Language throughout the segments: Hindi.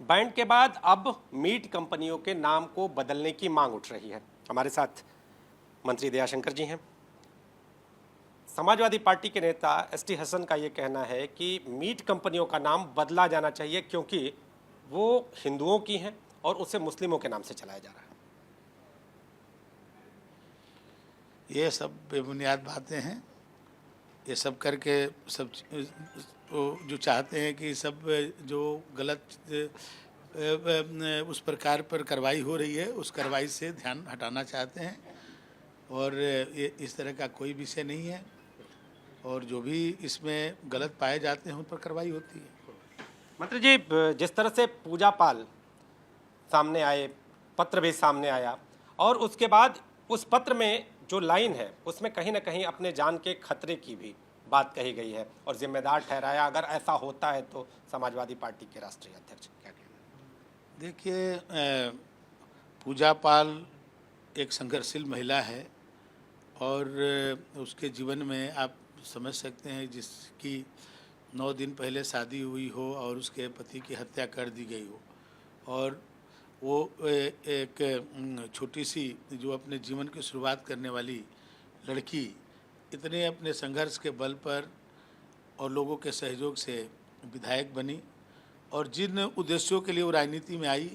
बैंड के बाद अब मीट कंपनियों के नाम को बदलने की मांग उठ रही है। हमारे साथ मंत्री दयाशंकर जी हैं। समाजवादी पार्टी के नेता एसटी हसन का ये कहना है कि मीट कंपनियों का नाम बदला जाना चाहिए क्योंकि वो हिंदुओं की हैं और उसे मुस्लिमों के नाम से चलाया जा रहा है। ये सब बेबुनियाद बातें हैं। ये सब करके सब जो चाहते हैं कि सब जो गलत उस प्रकार पर कार्रवाई हो रही है उस कार्रवाई से ध्यान हटाना चाहते हैं और ये इस तरह का कोई विषय नहीं है और जो भी इसमें गलत पाए जाते हैं उन पर कार्रवाई होती है। मंत्री जी, जिस तरह से पूजा पाल सामने आए, पत्र भी सामने आया और उसके बाद उस पत्र में जो लाइन है उसमें कहीं ना कहीं अपने जान के खतरे की भी बात कही गई है और जिम्मेदार ठहराया अगर ऐसा होता है तो समाजवादी पार्टी के राष्ट्रीय अध्यक्ष। क्या कहना? देखिए, पूजा पाल एक संघर्षशील महिला है और उसके जीवन में आप समझ सकते हैं जिसकी 9 दिन पहले शादी हुई हो और उसके पति की हत्या कर दी गई हो और वो एक छोटी सी जो अपने जीवन की शुरुआत करने वाली लड़की इतने अपने संघर्ष के बल पर और लोगों के सहयोग से विधायक बनी और जिन उद्देश्यों के लिए वो राजनीति में आई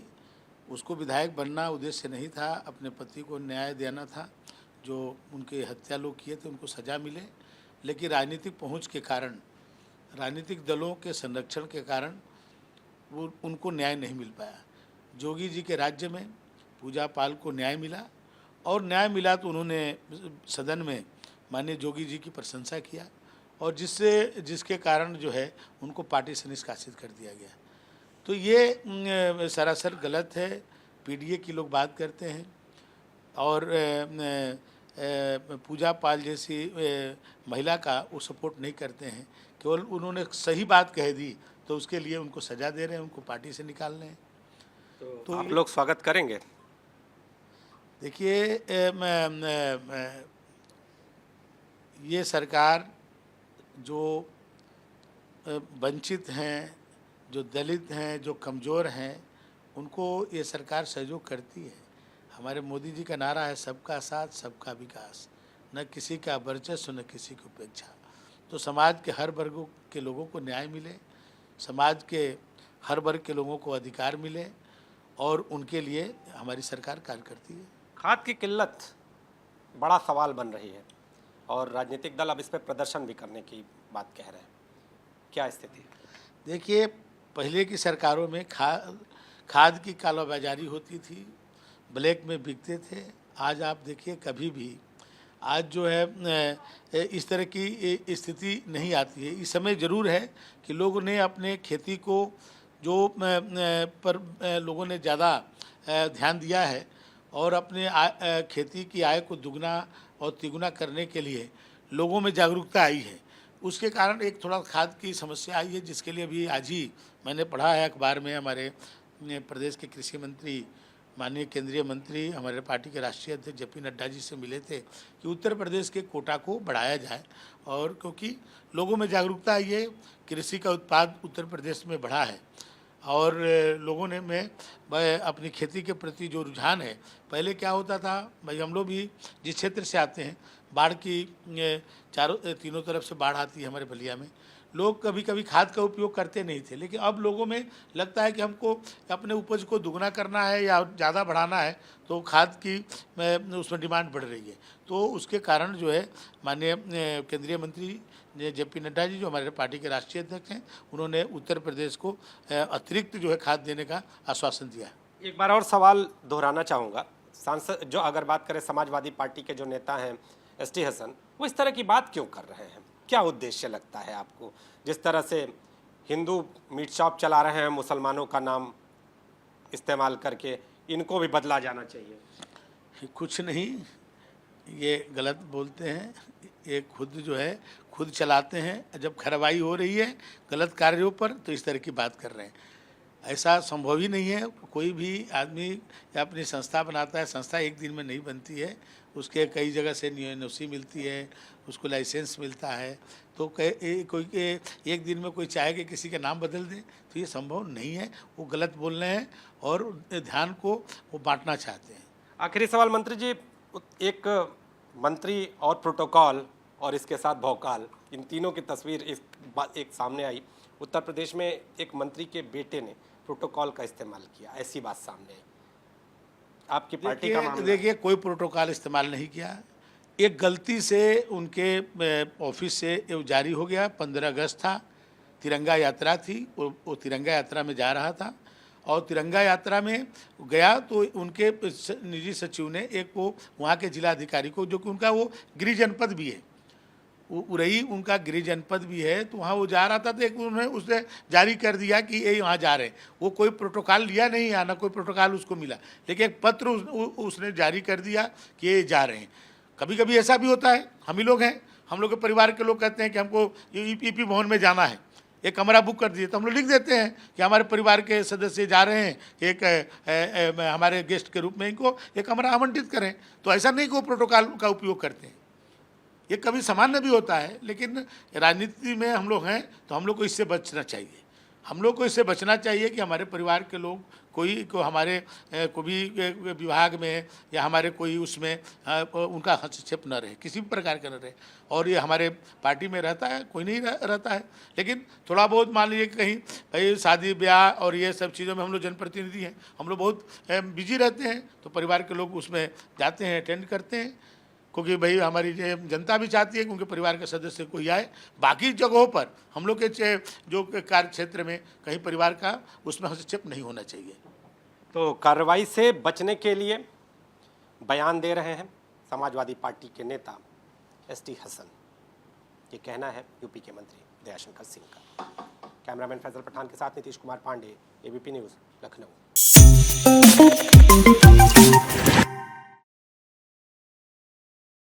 उसको विधायक बनना उद्देश्य नहीं था। अपने पति को न्याय देना था, जो उनके हत्या लोग किए थे उनको सज़ा मिले, लेकिन राजनीतिक पहुंच के कारण, राजनीतिक दलों के संरक्षण के कारण वो उनको न्याय नहीं मिल पाया। जोगी जी के राज्य में पूजा पाल को न्याय मिला और न्याय मिला तो उन्होंने सदन में माननीय जोगी जी की प्रशंसा किया और जिसके कारण जो है उनको पार्टी से निष्कासित कर दिया गया। तो ये सरासर गलत है। पीडीए की लोग बात करते हैं और पूजा पाल जैसी महिला का वो सपोर्ट नहीं करते हैं। केवल उन्होंने सही बात कह दी तो उसके लिए उनको सज़ा दे रहे हैं, उनको पार्टी से निकाल रहे हैं। तो आप लोग स्वागत करेंगे? देखिए, ये सरकार जो वंचित हैं, जो दलित हैं, जो कमज़ोर हैं, उनको ये सरकार सहयोग करती है। हमारे मोदी जी का नारा है सबका साथ सबका विकास, न किसी का वर्चस्व न किसी की उपेक्षा। तो समाज के हर वर्गों के लोगों को न्याय मिले, समाज के हर वर्ग के लोगों को अधिकार मिले और उनके लिए हमारी सरकार कार्य करती है। खाद की किल्लत बड़ा सवाल बन रही है और राजनीतिक दल अब इस पर प्रदर्शन भी करने की बात कह रहे हैं। क्या स्थिति है? देखिए, पहले की सरकारों में खाद की कालाबाजारी होती थी, ब्लैक में बिकते थे। आज आप देखिए कभी भी आज जो है इस तरह की स्थिति नहीं आती है। इस समय ज़रूर है कि लोगों ने अपने खेती को जो पर लोगों ने ज़्यादा ध्यान दिया है और अपने खेती की आय को दुगना और तिगुना करने के लिए लोगों में जागरूकता आई है। उसके कारण एक थोड़ा खाद की समस्या आई है, जिसके लिए अभी आज ही मैंने पढ़ा है अखबार में, हमारे प्रदेश के कृषि मंत्री माननीय केंद्रीय मंत्री हमारे पार्टी के राष्ट्रीय अध्यक्ष जेपी नड्डा जी से मिले थे कि उत्तर प्रदेश के कोटा को बढ़ाया जाए और क्योंकि लोगों में जागरूकता आई है, कृषि का उत्पाद उत्तर प्रदेश में बढ़ा है और लोगों ने में अपनी खेती के प्रति जो रुझान है, पहले क्या होता था भाई, हम लोग भी जिस क्षेत्र से आते हैं बाढ़ की तीनों तरफ से बाढ़ आती है हमारे बलिया में, लोग कभी कभी खाद का उपयोग करते नहीं थे, लेकिन अब लोगों में लगता है कि हमको अपने उपज को दुगना करना है या ज़्यादा बढ़ाना है तो खाद की उसमें डिमांड बढ़ रही है। तो उसके कारण जो है माननीय केंद्रीय मंत्री जेपी नड्डा जी जो हमारे पार्टी के राष्ट्रीय अध्यक्ष हैं, उन्होंने उत्तर प्रदेश को अतिरिक्त जो है खाद देने का आश्वासन दिया। एक बार और सवाल दोहराना चाहूँगा। सांसद जो अगर बात करें समाजवादी पार्टी के जो नेता हैं एसटी हसन, वो इस तरह की बात क्यों कर रहे हैं? क्या उद्देश्य लगता है आपको? जिस तरह से हिंदू मीट शॉप चला रहे हैं मुसलमानों का नाम इस्तेमाल करके, इनको भी बदला जाना चाहिए। कुछ नहीं, ये गलत बोलते हैं। ये खुद जो है खुद चलाते हैं। जब कार्रवाई हो रही है गलत कार्यों पर तो इस तरह की बात कर रहे हैं। ऐसा संभव ही नहीं है। कोई भी आदमी या अपनी संस्था बनाता है, संस्था एक दिन में नहीं बनती है, उसके कई जगह से एनओसी मिलती है, उसको लाइसेंस मिलता है। तो कोई एक दिन में कोई चाहे कि किसी का नाम बदल दें तो ये संभव नहीं है। वो गलत बोल रहे हैं और ध्यान को वो बांटना चाहते हैं। आखिरी सवाल मंत्री जी, एक मंत्री और प्रोटोकॉल और इसके साथ भौकाल, इन तीनों की तस्वीर एक सामने आई। उत्तर प्रदेश में एक मंत्री के बेटे ने प्रोटोकॉल का इस्तेमाल किया, ऐसी बात सामने आई। आपकी पार्टी का मामला? देखिए, कोई प्रोटोकॉल इस्तेमाल नहीं किया। एक गलती से उनके ऑफिस से ये जारी हो गया। 15 अगस्त था, तिरंगा यात्रा थी, वो तिरंगा यात्रा में जा रहा था और तिरंगा यात्रा में गया तो उनके निजी सचिव ने एक वो वहाँ के जिलाधिकारी को, जो कि उनका वो गृह जनपद भी है, वो उरई उनका गृह जनपद भी है, तो वहाँ वो जा रहा था तो एक उन्होंने उसने जारी कर दिया कि ये वहाँ जा रहे हैं। वो कोई प्रोटोकॉल लिया नहीं, या ना कोई प्रोटोकॉल उसको मिला, लेकिन एक पत्र उसने जारी कर दिया कि ये जा रहे हैं। कभी कभी ऐसा भी होता है, हम ही लोग हैं, हम लोग के परिवार के लोग कहते हैं कि हमको ईपी भवन में जाना है, एक कमरा बुक कर दिए, तो हम लोग लिख देते हैं कि हमारे परिवार के सदस्य जा रहे हैं, एक हमारे गेस्ट के रूप में इनको एक कमरा आवंटित करें। तो ऐसा नहीं कि वो प्रोटोकॉल का उपयोग करते हैं, ये कभी सामान्य भी होता है। लेकिन राजनीति में हम लोग हैं तो हम लोग को इससे बचना चाहिए। हम लोग को इससे बचना चाहिए कि हमारे परिवार के लोग को हमारे को भी विभाग में या हमारे कोई उसमें उनका हस्तक्षेप न रहे, किसी भी प्रकार का न रहे। और ये हमारे पार्टी में रहता है, कोई नहीं रहता है, लेकिन थोड़ा बहुत मान लीजिए कहीं भाई शादी ब्याह और ये सब चीज़ों में हम लोग जनप्रतिनिधि हैं, हम लोग बहुत बिजी रहते हैं, तो परिवार के लोग उसमें जाते हैं, अटेंड करते हैं, क्योंकि भाई हमारी जनता भी चाहती है कि उनके परिवार के सदस्य कोई आए। बाकी जगहों पर हम लोग के जो कार्य क्षेत्र में कहीं परिवार का उसमें हस्तक्षेप नहीं होना चाहिए। तो कार्रवाई से बचने के लिए बयान दे रहे हैं समाजवादी पार्टी के नेता एसटी हसन। ये कहना है यूपी के मंत्री दयाशंकर सिंह का। कैमरामैन फैजल पठान के साथ नीतीश कुमार पांडे, एबीपी न्यूज़, लखनऊ।